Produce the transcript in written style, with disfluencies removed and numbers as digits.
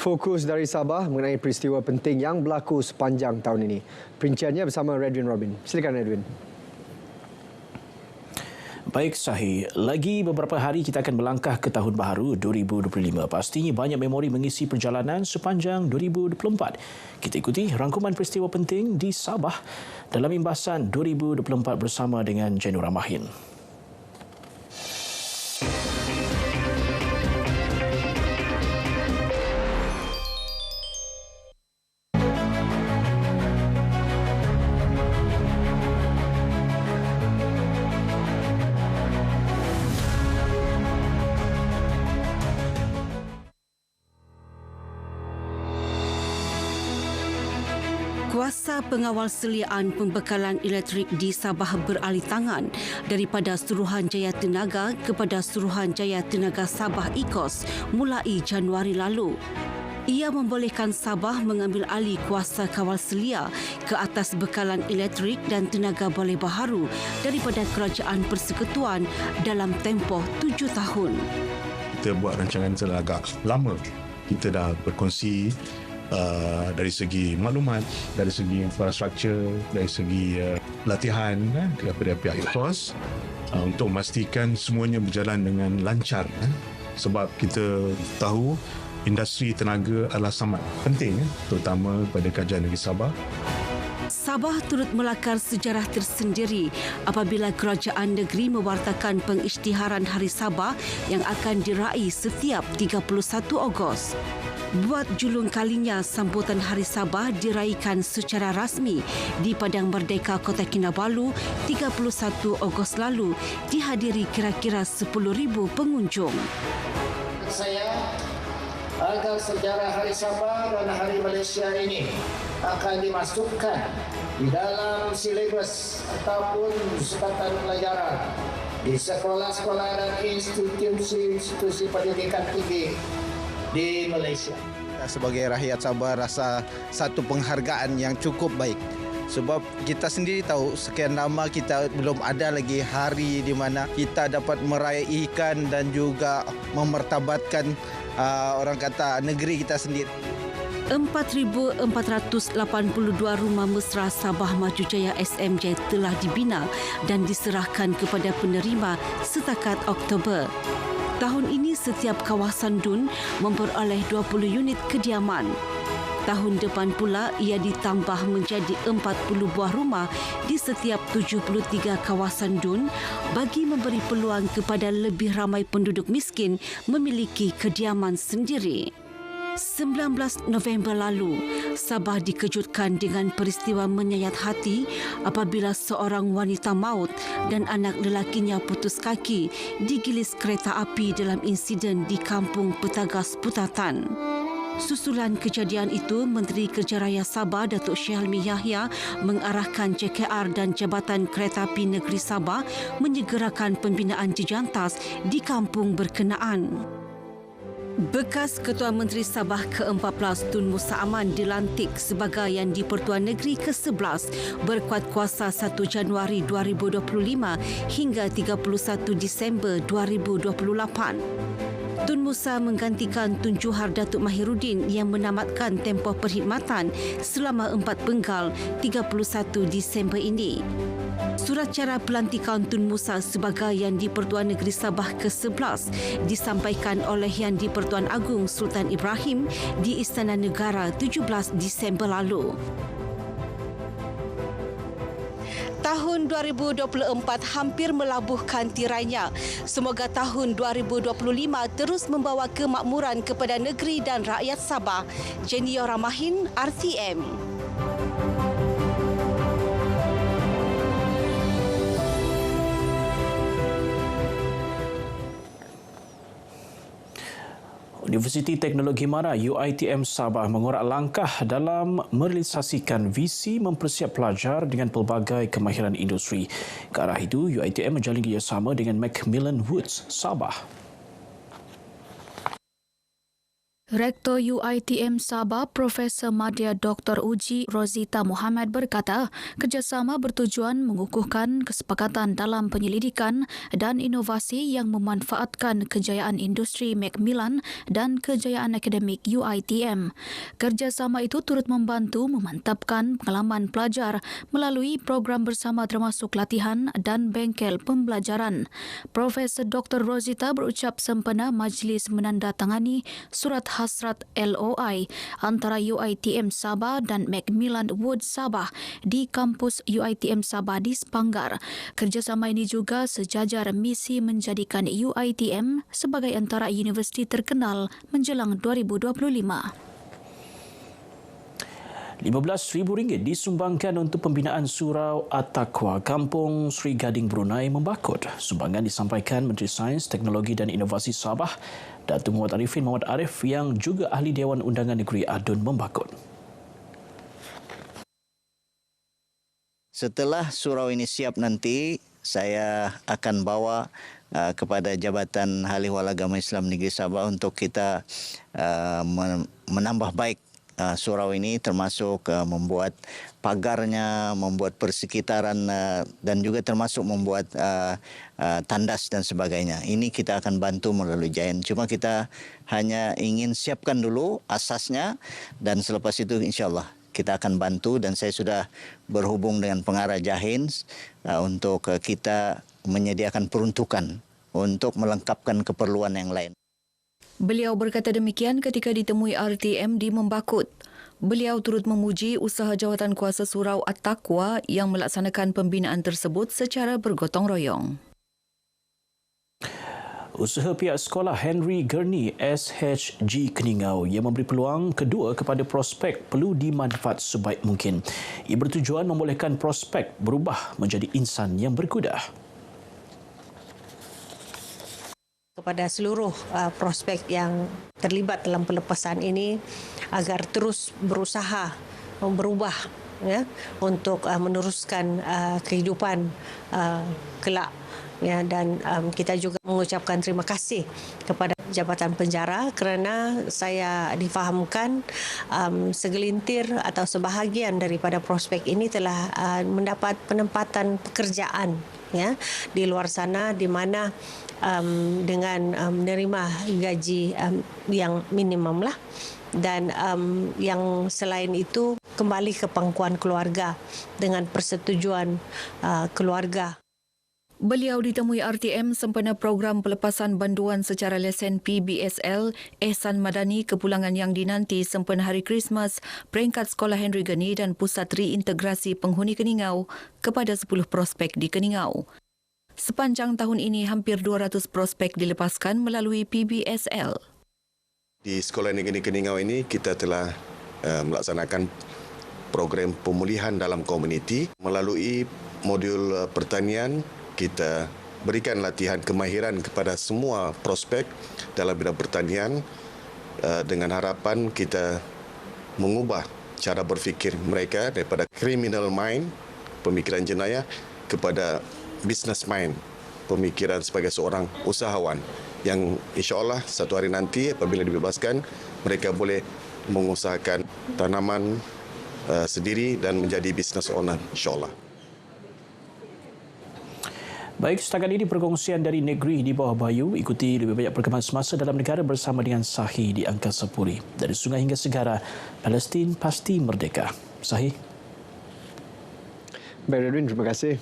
Fokus dari Sabah mengenai peristiwa penting yang berlaku sepanjang tahun ini. Perinciannya bersama Redwin Robin. Silakan Redwin. Baik Sahih, lagi beberapa hari kita akan melangkah ke tahun baharu 2025. Pastinya banyak memori mengisi perjalanan sepanjang 2024. Kita ikuti rangkuman peristiwa penting di Sabah dalam imbasan 2024 bersama dengan Jenura Mahin. Kuasa pengawal seliaan pembekalan elektrik di Sabah beralih tangan daripada Suruhanjaya Tenaga kepada Suruhanjaya Tenaga Sabah IKOS mulai Januari lalu. Ia membolehkan Sabah mengambil alih kuasa kawal selia ke atas bekalan elektrik dan tenaga balai baharu daripada Kerajaan Persekutuan dalam tempoh 7 tahun. Kita buat rancangan telah agak lama. Kita dah berkongsi dari segi maklumat, dari segi infrastruktur, dari segi latihan kepada pihak IKOS untuk memastikan semuanya berjalan dengan lancar. Sebab kita tahu industri tenaga adalah sangat penting, terutama pada kerajaan negeri Sabah. Sabah turut melakar sejarah tersendiri apabila kerajaan negeri mewartakan pengisytiharan Hari Sabah yang akan diraih setiap 31 Ogos. Buat julung kalinya, sambutan Hari Sabah diraikan secara rasmi di Padang Merdeka Kota Kinabalu 31 Ogos lalu, dihadiri kira-kira 10,000 pengunjung. Saya agar sejarah Hari Sabah dan Hari Malaysia ini akan dimasukkan di dalam silibus ataupun sukatan pelajaran di sekolah-sekolah dan institusi pendidikan tinggi di Malaysia. Sebagai rakyat Sabah rasa satu penghargaan yang cukup baik. Sebab kita sendiri tahu sekian lama kita belum ada lagi hari di mana kita dapat meraihkan dan juga memertabatkan orang kata negeri kita sendiri. 4,482 rumah mesra Sabah Maju Jaya SMJ telah dibina dan diserahkan kepada penerima setakat Oktober. Tahun ini setiap kawasan DUN memperoleh 20 unit kediaman. Tahun depan pula ia ditambah menjadi 40 buah rumah di setiap 73 kawasan DUN bagi memberi peluang kepada lebih ramai penduduk miskin memiliki kediaman sendiri. 19 November lalu, Sabah dikejutkan dengan peristiwa menyayat hati apabila seorang wanita maut dan anak lelakinya putus kaki digilis kereta api dalam insiden di Kampung Petagas Putatan. Susulan kejadian itu, Menteri Kerja Raya Sabah Datuk Syahalmi Yahya mengarahkan JKR dan Jabatan Kereta Api Negeri Sabah menyegerakan pembinaan jejantas di kampung berkenaan. Bekas Ketua Menteri Sabah ke-14 Tun Musa Aman dilantik sebagai Yang di-Pertuan Negeri ke-11 berkuat kuasa 1 Januari 2025 hingga 31 Disember 2028. Tun Musa menggantikan Tun Johar Datuk Mahiruddin yang menamatkan tempoh perkhidmatan selama 4 penggal 31 Disember ini. Surat cara pelantikan Tun Musa sebagai Yang di-Pertuan Negeri Sabah ke-11 disampaikan oleh Yang di-Pertuan Agong Sultan Ibrahim di Istana Negara 17 Disember lalu. Tahun 2024 hampir melabuhkan tirainya. Semoga tahun 2025 terus membawa kemakmuran kepada negeri dan rakyat Sabah. Jenura Mahin, RTM. Universiti Teknologi Mara UiTM Sabah mengorak langkah dalam merealisasikan visi mempersiap pelajar dengan pelbagai kemahiran industri. Ke arah itu, UiTM menjalin kerjasama dengan Macmillan Woods Sabah. Rektor UiTM Sabah, Profesor Madya Dr. Uji Rozita Muhammad berkata, kerjasama bertujuan mengukuhkan kesepakatan dalam penyelidikan dan inovasi yang memanfaatkan kejayaan industri Macmillan dan kejayaan akademik UiTM. Kerjasama itu turut membantu memantapkan pengalaman pelajar melalui program bersama termasuk latihan dan bengkel pembelajaran. Profesor Dr. Rozita berucap sempena majlis menandatangani surat hasrat LOI antara UiTM Sabah dan Macmillan Wood Sabah di kampus UiTM Sabah di Sepanggar. Kerjasama ini juga sejajar misi menjadikan UiTM sebagai antara universiti terkenal menjelang 2025. RM15,000 disumbangkan untuk pembinaan Surau At-Taqwa Kampung Sri Gading Brunei Membakut. Sumbangan disampaikan Menteri Sains, Teknologi dan Inovasi Sabah, Datuk Muhammad Arifin Muhammad Arif yang juga ahli Dewan Undangan Negeri Adun Membakut. Setelah surau ini siap nanti, saya akan bawa kepada Jabatan Halihwal Agama Islam Negeri Sabah untuk kita menambah baik surau ini, termasuk membuat pagarnya, membuat persekitaran dan juga termasuk membuat tandas dan sebagainya. Ini kita akan bantu melalui Giant. Cuma kita hanya ingin siapkan dulu asasnya dan selepas itu insya-Allah kita akan bantu, dan saya sudah berhubung dengan pengarah Giant untuk kita menyediakan peruntukan untuk melengkapkan keperluan yang lain. Beliau berkata demikian ketika ditemui RTM di Membakut. Beliau turut memuji usaha Jawatan Kuasa Surau At-Taqwa yang melaksanakan pembinaan tersebut secara bergotong royong. Usaha pihak sekolah Henry Gurney SHG Keningau yang memberi peluang kedua kepada prospek perlu dimanfaat sebaik mungkin. Ia bertujuan membolehkan prospek berubah menjadi insan yang berkudah. Kepada seluruh prospek yang terlibat dalam pelepasan ini agar terus berusaha berubah ya, untuk meneruskan kehidupan kelak. Ya, dan kita juga mengucapkan terima kasih kepada Jabatan Penjara kerana saya difahamkan segelintir atau sebahagian daripada prospek ini telah mendapat penempatan pekerjaan ya di luar sana, di mana dengan menerima gaji yang minimum lah, dan yang selain itu kembali ke pangkuan keluarga dengan persetujuan keluarga. Beliau ditemui RTM sempena program pelepasan banduan secara lesen PBSL Ehsan Madani, kepulangan yang dinanti sempena Hari Krismas peringkat Sekolah Henry Gurney dan Pusat Reintegrasi Penghuni Keningau kepada 10 prospek di Keningau. Sepanjang tahun ini, hampir 200 prospek dilepaskan melalui PBSL. Di Sekolah Negeri Keningau ini, kita telah melaksanakan program pemulihan dalam komuniti. Melalui modul pertanian, kita berikan latihan kemahiran kepada semua prospek dalam bidang pertanian dengan harapan kita mengubah cara berfikir mereka daripada criminal mind, pemikiran jenayah, kepada business mind, pemikiran sebagai seorang usahawan yang insya-Allah satu hari nanti apabila dibebaskan mereka boleh mengusahakan tanaman sendiri dan menjadi business owner insya-Allah. Baik, setakat ini perkongsian dari negeri di bawah Bayu. Ikuti lebih banyak perkembangan semasa dalam negara bersama dengan Sahi di Angkasa Puri. Dari sungai hingga segara, Palestin pasti merdeka. Sahi. Baik, Redwin, terima kasih.